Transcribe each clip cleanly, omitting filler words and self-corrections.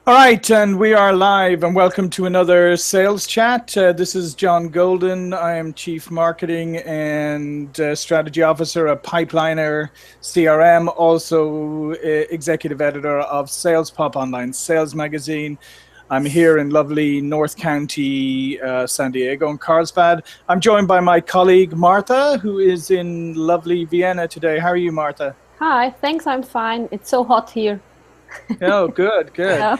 All right, and we are live, and welcome to another sales chat. This is John Golden. I am Chief Marketing and Strategy Officer at Pipeliner CRM, also Executive Editor of SalesPOP Online Sales Magazine. I'm here in lovely North County, San Diego, in Carlsbad. I'm joined by my colleague Martha, who is in lovely Vienna today. How are you, Martha? Hi, thanks, I'm fine. It's so hot here. Oh, good, good. Yeah.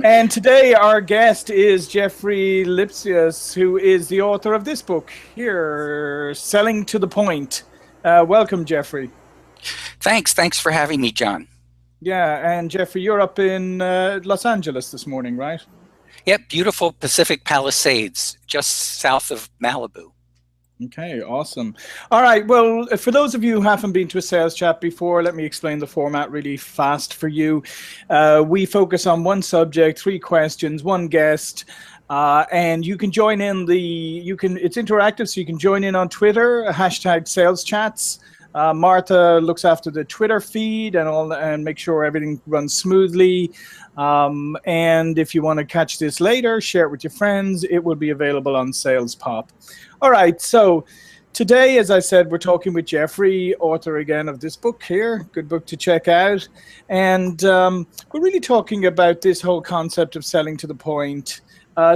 And today our guest is Jeffrey Lipsius, who is the author of this book here, Selling to the Point. Welcome, Jeffrey. Thanks for having me, John. Yeah, and Jeffrey, you're up in Los Angeles this morning, right? Yep, beautiful Pacific Palisades, just south of Malibu. Okay, awesome. All right, well, for those of you who haven't been to a sales chat before, let me explain the format really fast for you. We focus on one subject, 3 questions, one guest, and you can join in it's interactive, so you can join in on Twitter, hashtag sales chats. Martha looks after the Twitter feed and make sure everything runs smoothly. And if you want to catch this later, share it with your friends. It will be available on SalesPOP. All right, so today, as I said, we're talking with Jeffrey, author again of this book here. Good book to check out. And we're really talking about this whole concept of selling to the point.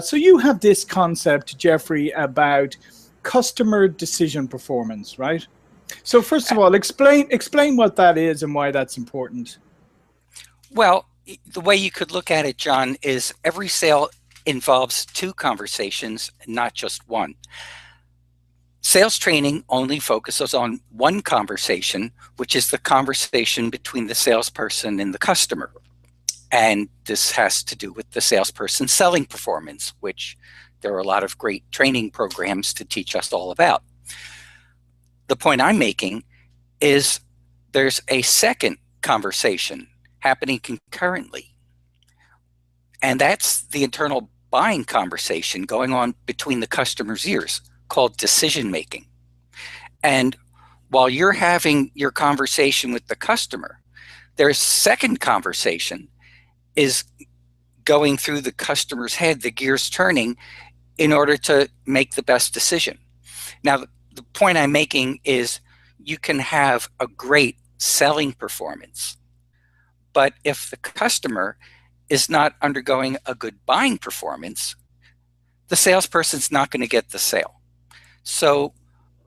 So you have this concept, Jeffrey, about customer decision performance, right? So first of all, explain what that is and why that's important. Well, the way you could look at it, John, is every sale involves 2 conversations, not just one. Sales training only focuses on one conversation, which is the conversation between the salesperson and the customer. And this has to do with the salesperson's selling performance, which there are a lot of great training programs to teach us all about. The point I'm making is there's a second conversation happening concurrently. And that's the internal buying conversation going on between the customer's ears, called decision making. And while you're having your conversation with the customer, their second conversation is going through the customer's head, the gears turning, in order to make the best decision. Now, the point I'm making is you can have a great selling performance, but if the customer is not undergoing a good buying performance, the salesperson's not going to get the sale. So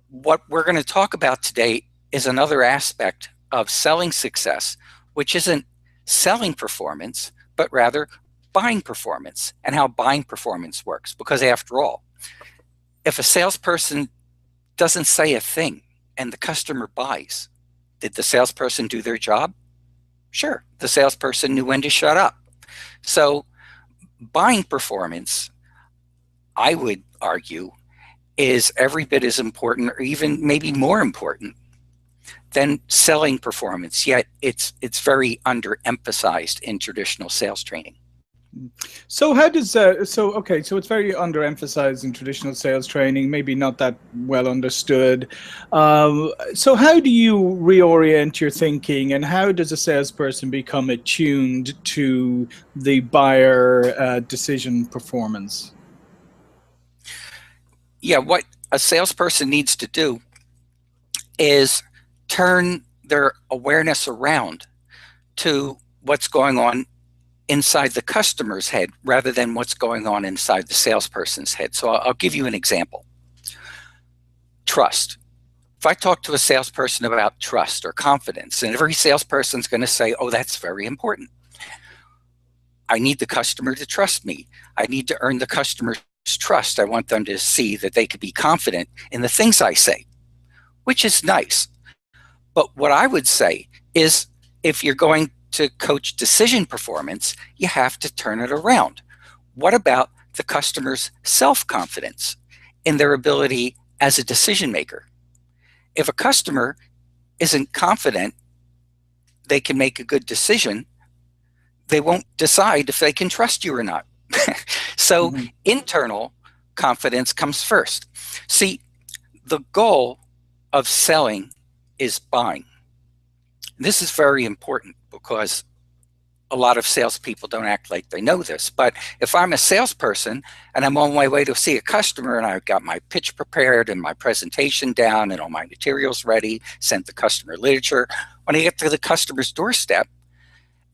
what we're going to talk about today is another aspect of selling success, which isn't selling performance, but rather buying performance and how buying performance works. Because after all, if a salesperson doesn't say a thing and the customer buys, did the salesperson do their job? Sure, the salesperson knew when to shut up. So buying performance, I would argue, is every bit as important or even maybe more important than selling performance, yet it's very underemphasized in traditional sales training. So how does so it's very underemphasized in traditional sales training, maybe not that well understood. So how do you reorient your thinking, and how does a salesperson become attuned to the buyer decision performance? Yeah, what a salesperson needs to do is turn their awareness around to what's going on inside the customer's head rather than what's going on inside the salesperson's head. So I'll give you an example. Trust. If I talk to a salesperson about trust or confidence, and every salesperson's going to say, oh, that's very important. I need the customer to trust me. I need to earn the customer's trust. I want them to see that they could be confident in the things I say, which is nice. But what I would say is if you're going to coach decision performance, you have to turn it around. What about the customer's self-confidence in their ability as a decision maker? If a customer isn't confident they can make a good decision, they won't decide if they can trust you or not. So internal confidence comes first. See, the goal of selling is buying. This is very important because a lot of salespeople don't act like they know this, but if I'm a salesperson and I'm on my way to see a customer and I've got my pitch prepared and my presentation down and all my materials ready, sent the customer literature, when I get to the customer's doorstep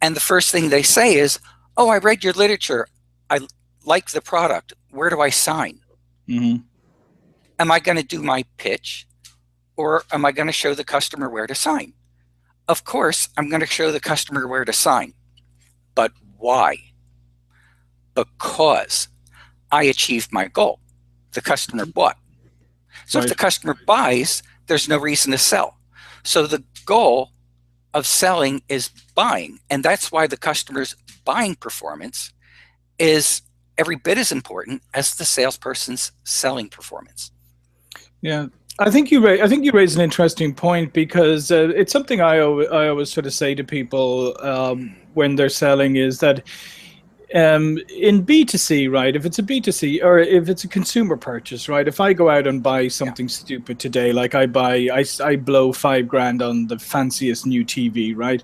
and the first thing they say is, "Oh, I read your literature. I like the product. Where do I sign?" Mm-hmm. Am I going to do my pitch or am I going to show the customer where to sign? Of course, I'm going to show the customer where to sign. But why? Because I achieved my goal. The customer bought. So Right. if the customer buys, there's no reason to sell. So the goal of selling is buying. And that's why the customer's buying performance is every bit as important as the salesperson's selling performance. Yeah. I think you raise an interesting point, because it's something I always sort of say to people when they're selling, is that in B2C, right, if it's a B2C or if it's a consumer purchase, right, if I go out and buy something stupid today, like I blow $5,000 on the fanciest new TV, right,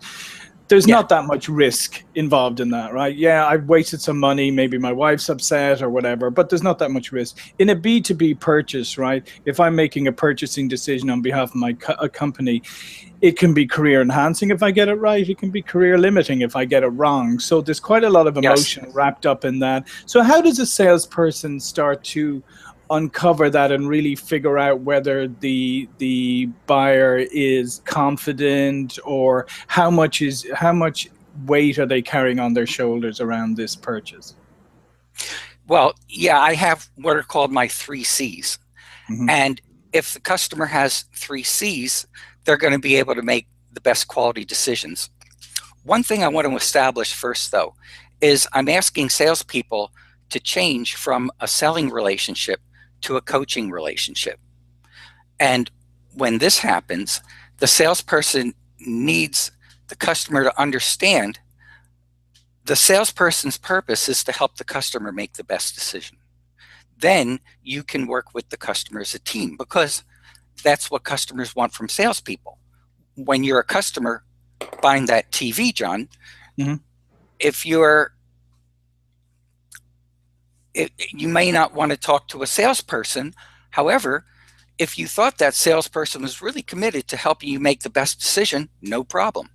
there's not that much risk involved in that, right? Yeah, I've wasted some money, maybe my wife's upset or whatever, but there's not that much risk. In a B2B purchase, right, if I'm making a purchasing decision on behalf of my company, it can be career enhancing if I get it right. It can be career limiting if I get it wrong. So there's quite a lot of emotion wrapped up in that. So how does a salesperson start to uncover that and really figure out whether the buyer is confident, or how much weight are they carrying on their shoulders around this purchase? Well, yeah, I have what are called my 3 C's. Mm-hmm. And if the customer has 3 C's, they're going to be able to make the best quality decisions. One thing I want to establish first, though, is I'm asking salespeople to change from a selling relationship to a coaching relationship. And when this happens, the salesperson needs the customer to understand the salesperson's purpose is to help the customer make the best decision. Then you can work with the customer as a team, because that's what customers want from salespeople. When you're a customer buying that TV, John, mm-hmm. You may not want to talk to a salesperson. However, if you thought that salesperson was really committed to helping you make the best decision, no problem.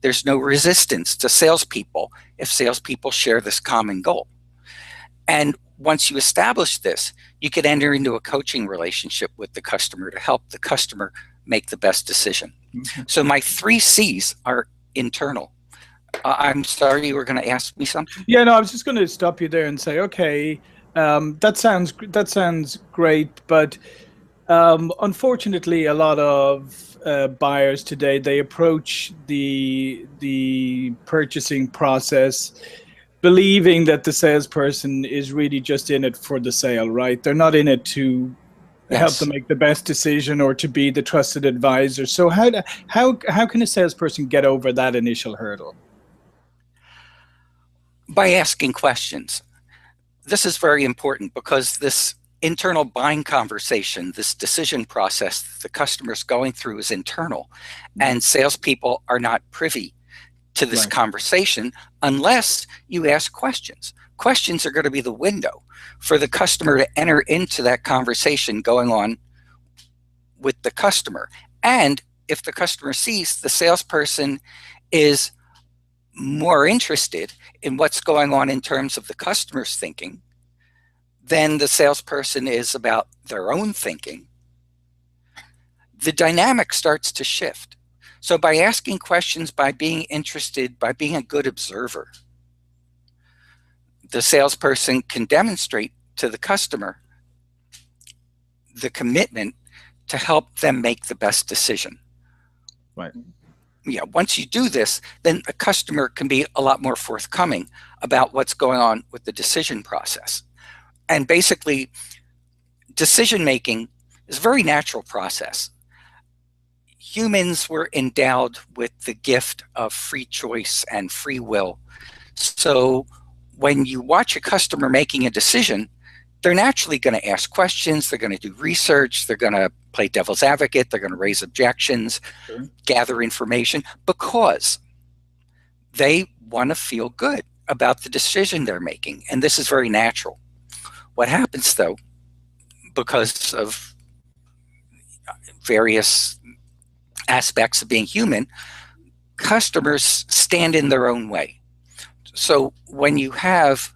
There's no resistance to salespeople if salespeople share this common goal. And once you establish this, you could enter into a coaching relationship with the customer to help the customer make the best decision. Mm-hmm. So my 3 C's are internal. I'm sorry, you were going to ask me something? Yeah, no, I was just going to stop you there and say, okay, that sounds great, but unfortunately, a lot of buyers today, they approach the purchasing process believing that the salesperson is really just in it for the sale, right? They're not in it to help them make the best decision or to be the trusted advisor. So how can a salesperson get over that initial hurdle? By asking questions. This is very important, because this internal buying conversation, this decision process the customer's going through is internal, and salespeople are not privy to this conversation unless you ask questions. Questions are going to be the window for the customer to enter into that conversation going on with the customer. And if the customer sees the salesperson is more interested in what's going on in terms of the customer's thinking, then the salesperson is about their own thinking, the dynamic starts to shift. So by asking questions, by being interested, by being a good observer, the salesperson can demonstrate to the customer the commitment to help them make the best decision. Right. Yeah, once you do this, then a customer can be a lot more forthcoming about what's going on with the decision process. And basically, decision-making is a very natural process. Humans were endowed with the gift of free choice and free will. So when you watch a customer making a decision, they're naturally going to ask questions, they're going to do research, they're going to play devil's advocate, they're going to raise objections, gather information, because they want to feel good about the decision they're making. And this is very natural. What happens, though, because of various aspects of being human, customers stand in their own way. So when you have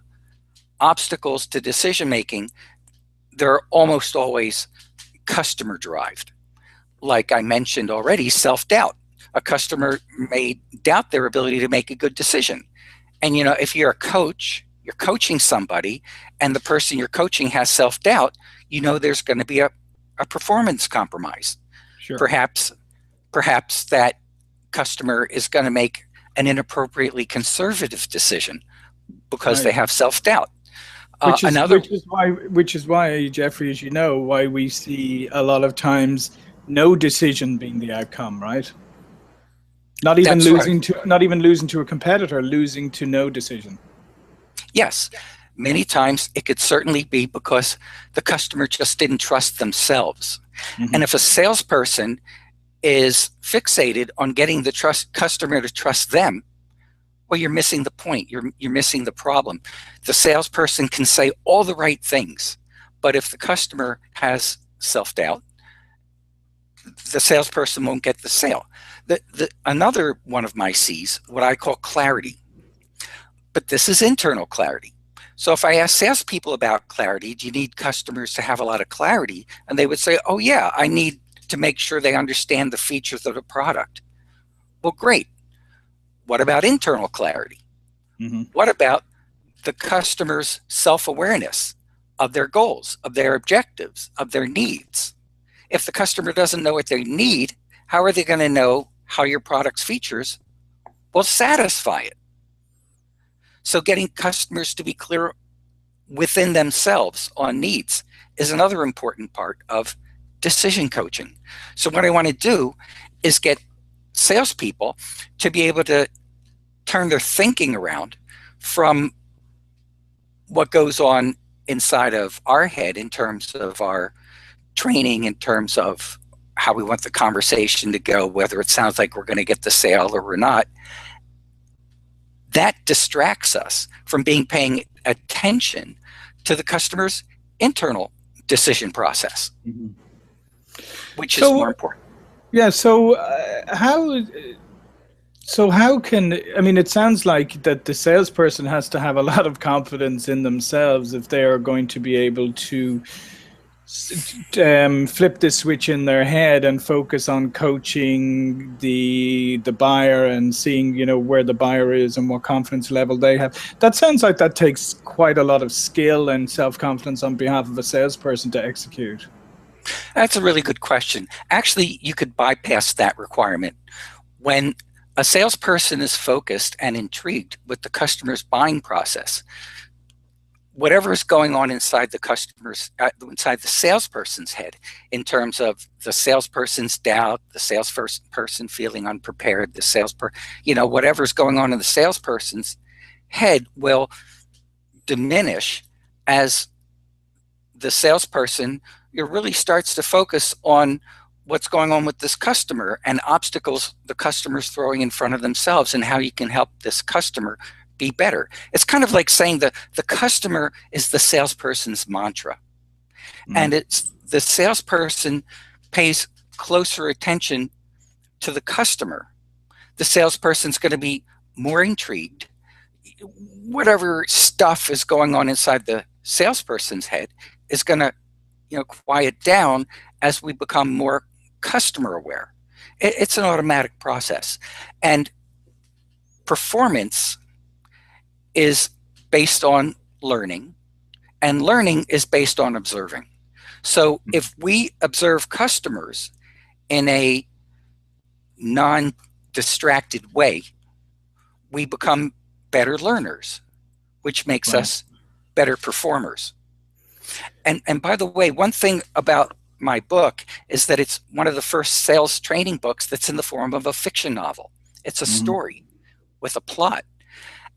obstacles to decision making, they're almost always customer derived. Like I mentioned already, self-doubt. A customer may doubt their ability to make a good decision. And if you're a coach, you're coaching somebody, and the person you're coaching has self-doubt, there's going to be a performance compromise. Sure. Perhaps that customer is going to make an inappropriately conservative decision because they have self-doubt. Which is why, Jeffrey, as you know, why we see a lot of times no decision being the outcome, right? Not even losing to a competitor, losing to no decision. Yes, many times it could certainly be because the customer just didn't trust themselves. Mm-hmm. And if a salesperson is fixated on getting the customer to trust them, well, you're missing the point. You're missing the problem. The salesperson can say all the right things, but if the customer has self-doubt, the salesperson won't get the sale. Another one of my C's, what I call clarity, but this is internal clarity. So if I ask salespeople about clarity, do you need customers to have a lot of clarity? And they would say, oh yeah, I need to make sure they understand the features of the product. Well, great. What about internal clarity? Mm-hmm. What about the customer's self-awareness of their goals, of their objectives, of their needs? If the customer doesn't know what they need, how are they going to know how your product's features will satisfy it? So getting customers to be clear within themselves on needs is another important part of decision coaching. So what I want to do is get salespeople to be able to turn their thinking around from what goes on inside of our head in terms of our training, in terms of how we want the conversation to go, whether it sounds like we're going to get the sale or we're not. That distracts us from paying attention to the customer's internal decision process, mm-hmm. which is more important. Yeah. So how can, it sounds like that the salesperson has to have a lot of confidence in themselves if they are going to be able to flip this switch in their head and focus on coaching the buyer and seeing where the buyer is and what confidence level they have. That sounds like that takes quite a lot of skill and self-confidence on behalf of a salesperson to execute. That's a really good question. Actually, you could bypass that requirement. When a salesperson is focused and intrigued with the customer's buying process, whatever is going on inside inside the salesperson's head, in terms of the salesperson's doubt, the salesperson feeling unprepared, whatever's going on in the salesperson's head will diminish as the salesperson really starts to focus on what's going on with this customer and obstacles the customer's throwing in front of themselves and how you can help this customer be better. It's kind of like saying that the customer is the salesperson's mantra. Mm-hmm. And it's the salesperson pays closer attention to the customer. The salesperson's going to be more intrigued. Whatever stuff is going on inside the salesperson's head is going to quiet down as we become more customer aware. It's an automatic process. And performance is based on learning, and learning is based on observing. So if we observe customers in a non-distracted way, we become better learners, which makes us better performers. And by the way, one thing about my book is that it's one of the first sales training books that's in the form of a fiction novel. It's a story with a plot.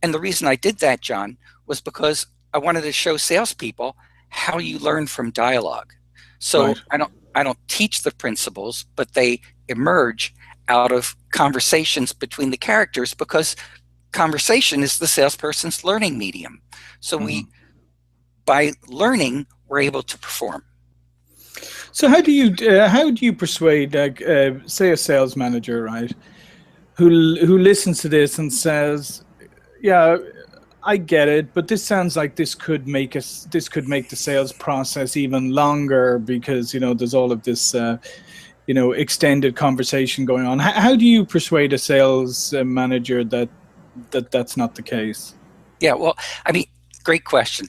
And the reason I did that, John, was because I wanted to show salespeople how you learn from dialogue. So I don't teach the principles, but they emerge out of conversations between the characters, because conversation is the salesperson's learning medium. So by learning, we're able to perform. So how do you persuade, say, a sales manager, right, who listens to this and says, yeah, I get it, but this sounds like this could make the sales process even longer because there's all of this extended conversation going on. How do you persuade a sales manager that that's not the case? Yeah, well, I mean, great question.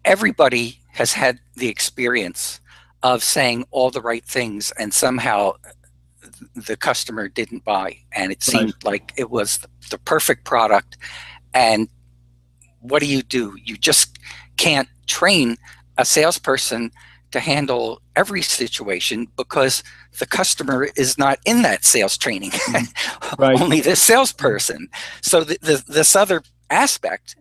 Everybody has had the experience of saying all the right things and somehow the customer didn't buy, and it seemed like it was the perfect product. And what do? You just can't train a salesperson to handle every situation because the customer is not in that sales training, only the salesperson. So this other aspect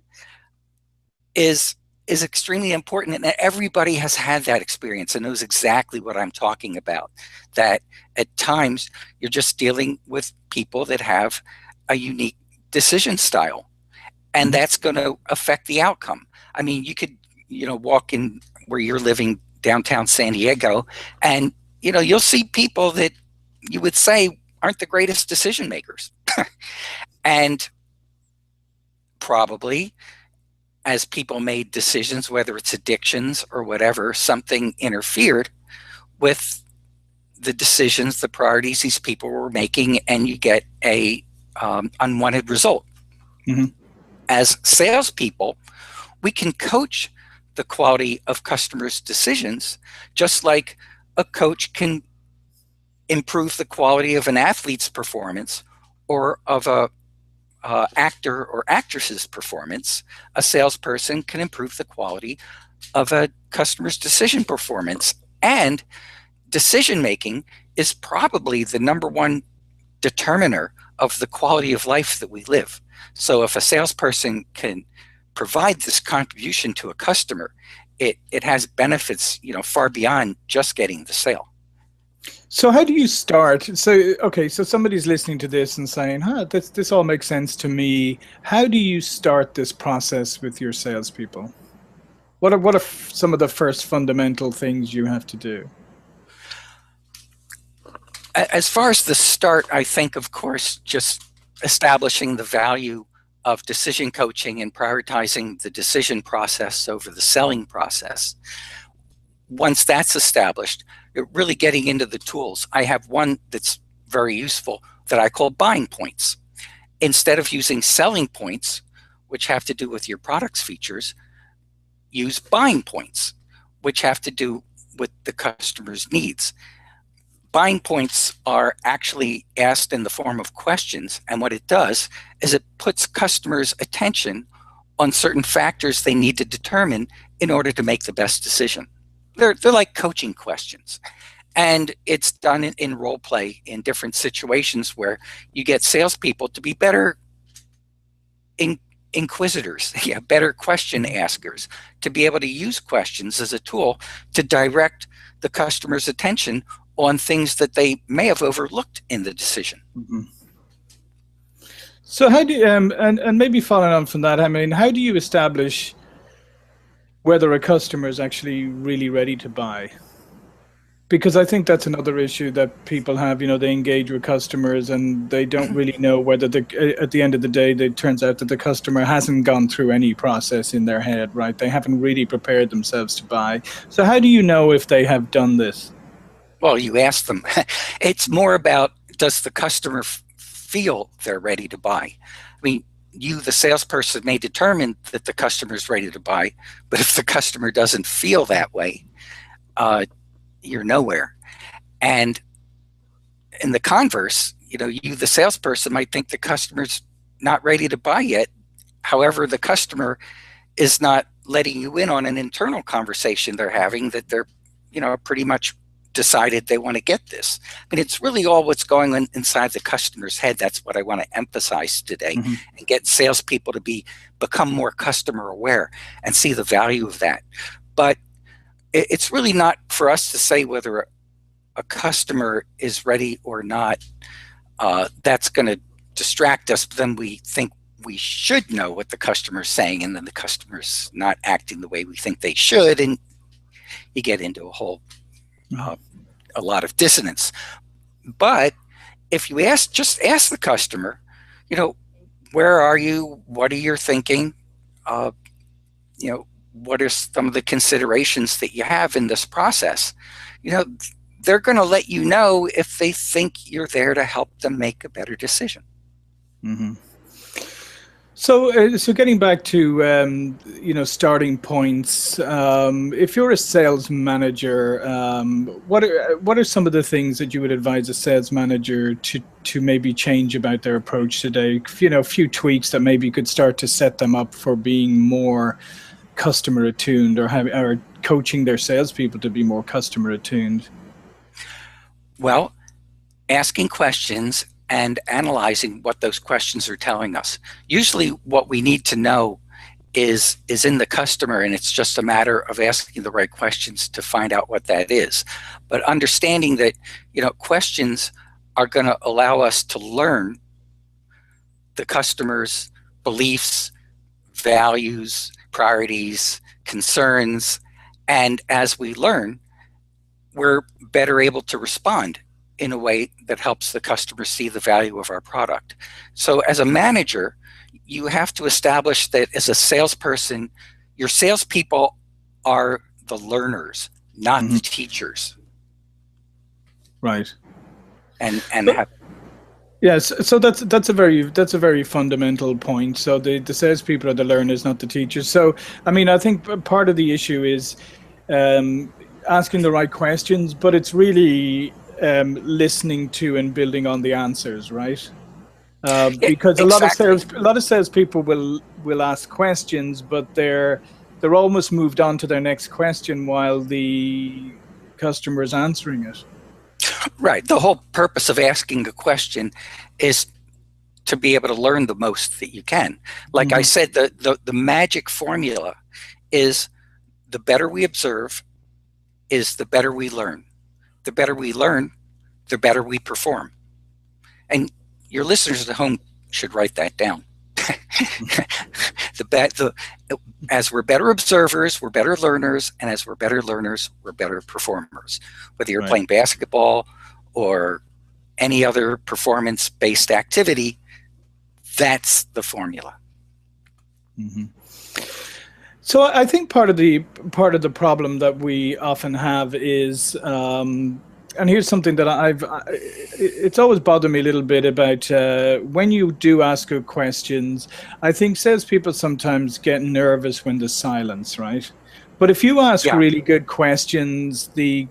is extremely important, and everybody has had that experience and knows exactly what I'm talking about, that at times you're just dealing with people that have a unique decision style, and that's going to affect the outcome. I mean, you could walk in where you're living, downtown San Diego, and you'll see people that you would say aren't the greatest decision makers. And probably as people made decisions, whether it's addictions or whatever, something interfered with the decisions, the priorities these people were making, and you get a unwanted result. As salespeople, we can coach the quality of customers' decisions, just like a coach can improve the quality of an athlete's performance or of a actor or actress's performance. A salesperson can improve the quality of a customer's decision performance. And decision making is probably the number one determiner of the quality of life that we live. So if a salesperson can provide this contribution to a customer, it has benefits, far beyond just getting the sale. So how do you start? So somebody's listening to this and saying, this all makes sense to me. How do you start this process with your salespeople? What are some of the first fundamental things you have to do? As far as the start, I think, of course, just establishing the value of decision coaching and prioritizing the decision process over the selling process. Once that's established, really getting into the tools. I have one that's very useful that I call buying points. Instead of using selling points, which have to do with your product's features, use buying points, which have to do with the customer's needs. Buying points are actually asked in the form of questions, and what it does is it puts customers' attention on certain factors they need to determine in order to make the best decision. They're like coaching questions, and it's done in role play in different situations where you get salespeople to be better inquisitors, better question askers, to be able to use questions as a tool to direct the customer's attention on things that they may have overlooked in the decision. So how do you, and maybe following on from that, I mean, how do you establish whether a customer is actually really ready to buy? Because I think that's another issue that people have. They engage with customers and they don't really know whether at the end of the day, it turns out that the customer hasn't gone through any process in their head, right? They haven't really prepared themselves to buy. So how do you know if they have done this? Well, you ask them. It's more about, does the customer feel they're ready to buy? I mean, you, the salesperson, may determine that the customer is ready to buy, but if the customer doesn't feel that way, you're nowhere. And in the converse, you, the salesperson, might think the customer's not ready to buy yet. However, the customer is not letting you in on an internal conversation they're having that they're, pretty much decided they want to get this. I mean, it's really all what's going on inside the customer's head. That's what I want to emphasize today, and get salespeople to become more customer aware and see the value of that. But it's really not for us to say whether a customer is ready or not. That's going to distract us. Then we think we should know what the customer's saying, and then the customer's not acting the way we think they should, and you get into a whole a lot of dissonance. But if you just ask the customer, where are you? What are you thinking? What are some of the considerations that you have in this process? They're going to let you know if they think you're there to help them make a better decision. Mm-hmm. So getting back to starting points. If you're a sales manager, what are some of the things that you would advise a sales manager to maybe change about their approach today? A few tweaks that maybe could start to set them up for being more customer attuned, or coaching their salespeople to be more customer attuned. Well, asking questions and analyzing what those questions are telling us. Usually what we need to know is in the customer, and it's just a matter of asking the right questions to find out what that is. But understanding that, questions are going to allow us to learn the customer's beliefs, values, priorities, concerns, and as we learn, we're better able to respond in a way that helps the customer see the value of our product. So as a manager, you have to establish that as a salesperson, your salespeople are the learners, not the teachers. Right. Yes, so that's a very fundamental point. So the salespeople are the learners, not the teachers. So I think part of the issue is asking the right questions, but it's really listening to and building on the answers, right? Because a lot of salespeople will ask questions, but they're almost moved on to their next question while the customer is answering it. Right. The whole purpose of asking a question is to be able to learn the most that you can. Like I said, the magic formula is the better we observe is the better we learn. The better we learn, the better we perform. And your listeners at home should write that down. As we're better observers, we're better learners, and as we're better learners, we're better performers. Whether you're playing basketball or any other performance-based activity, that's the formula. Mm-hmm. So I think part of the problem that we often have is, and here's something that it's always bothered me a little bit about when you do ask good questions. I think salespeople sometimes get nervous when there's silence, right? But if you ask really good questions, the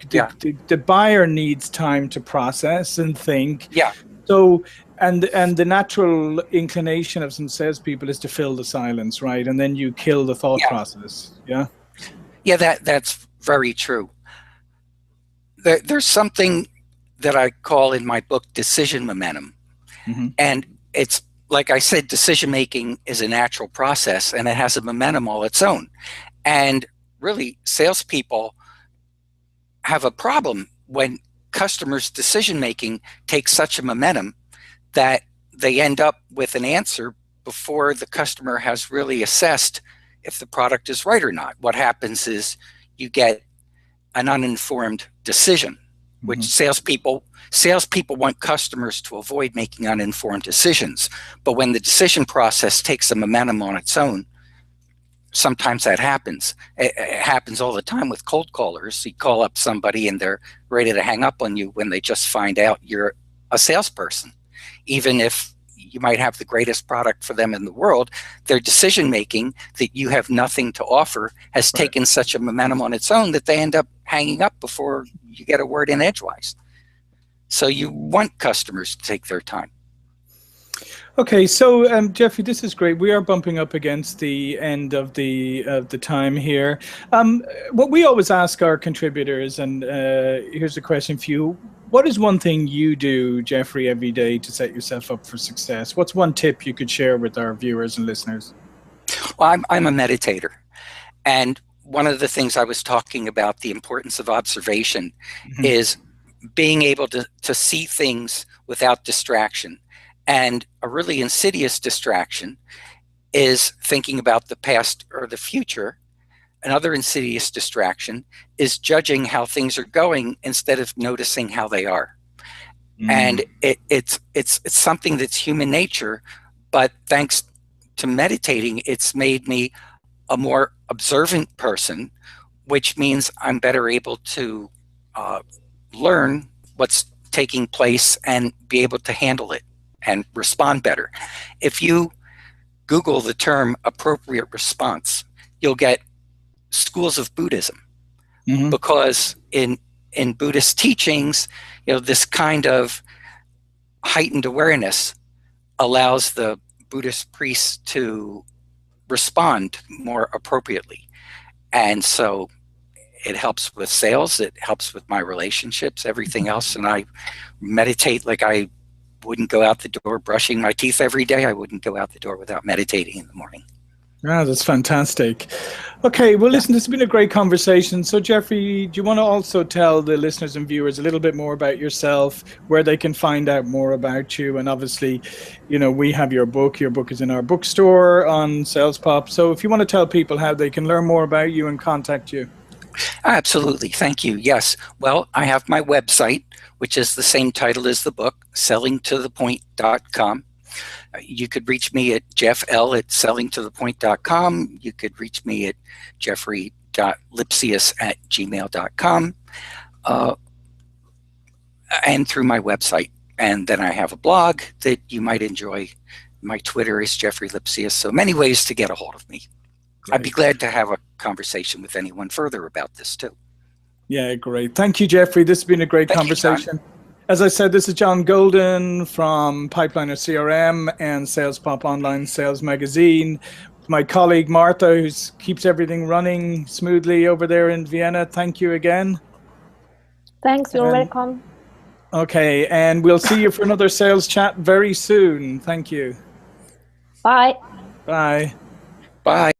buyer needs time to process and think. Yeah. So. And the natural inclination of some salespeople is to fill the silence, right? And then you kill the thought process. Yeah. Yeah, that's very true. There's something that I call in my book decision momentum. And it's, like I said, decision making is a natural process and it has a momentum all its own. And really, salespeople have a problem when customers' decision making takes such a momentum that they end up with an answer before the customer has really assessed if the product is right or not. What happens is you get an uninformed decision, which salespeople want customers to avoid making uninformed decisions. But when the decision process takes a momentum on its own, sometimes that happens. It happens all the time with cold callers. You call up somebody and they're ready to hang up on you when they just find out you're a salesperson. Even if you might have the greatest product for them in the world, their decision making that you have nothing to offer has taken such a momentum on its own that they end up hanging up before you get a word in edgewise. So you want customers to take their time. Okay, so Jeffrey, this is great. We are bumping up against the end of the time here. What we always ask our contributors, and here's a question for you. What is one thing you do, Jeffrey, every day to set yourself up for success? What's one tip you could share with our viewers and listeners? Well, I'm a meditator. And one of the things I was talking about, the importance of observation, is being able to see things without distraction. And a really insidious distraction is thinking about the past or the future. Another insidious distraction is judging how things are going instead of noticing how they are. And it's something that's human nature, but thanks to meditating, it's made me a more observant person, which means I'm better able to learn what's taking place and be able to handle it and respond better. If you Google the term appropriate response, you'll get schools of Buddhism, because in Buddhist teachings, this kind of heightened awareness allows the Buddhist priests to respond more appropriately. And so it helps with sales, it helps with my relationships, everything else. And I meditate like I wouldn't go out the door brushing my teeth every day. I wouldn't go out the door without meditating in the morning. Yeah, that's fantastic. Okay, well, listen, this has been a great conversation. So, Jeffrey, do you want to also tell the listeners and viewers a little bit more about yourself, where they can find out more about you? And obviously, we have your book. Your book is in our bookstore on SalesPOP. So if you want to tell people how they can learn more about you and contact you. Absolutely. Thank you. Yes. Well, I have my website, which is the same title as the book, sellingtothepoint.com. You could reach me at jeffl@sellingtothepoint.com. You could reach me at jeffrey.lipsius@gmail.com, and through my website. And then I have a blog that you might enjoy. My Twitter is Jeffrey Lipsius. So many ways to get a hold of me. Great. I'd be glad to have a conversation with anyone further about this too. Yeah, great. Thank you, Jeffrey. This has been a great conversation. You, as I said, this is John Golden from Pipeliner CRM and SalesPOP Online Sales Magazine. My colleague Martha, who keeps everything running smoothly over there in Vienna. Thank you again. Thanks, you're welcome. Okay, and we'll see you for another sales chat very soon. Thank you. Bye. Bye. Bye.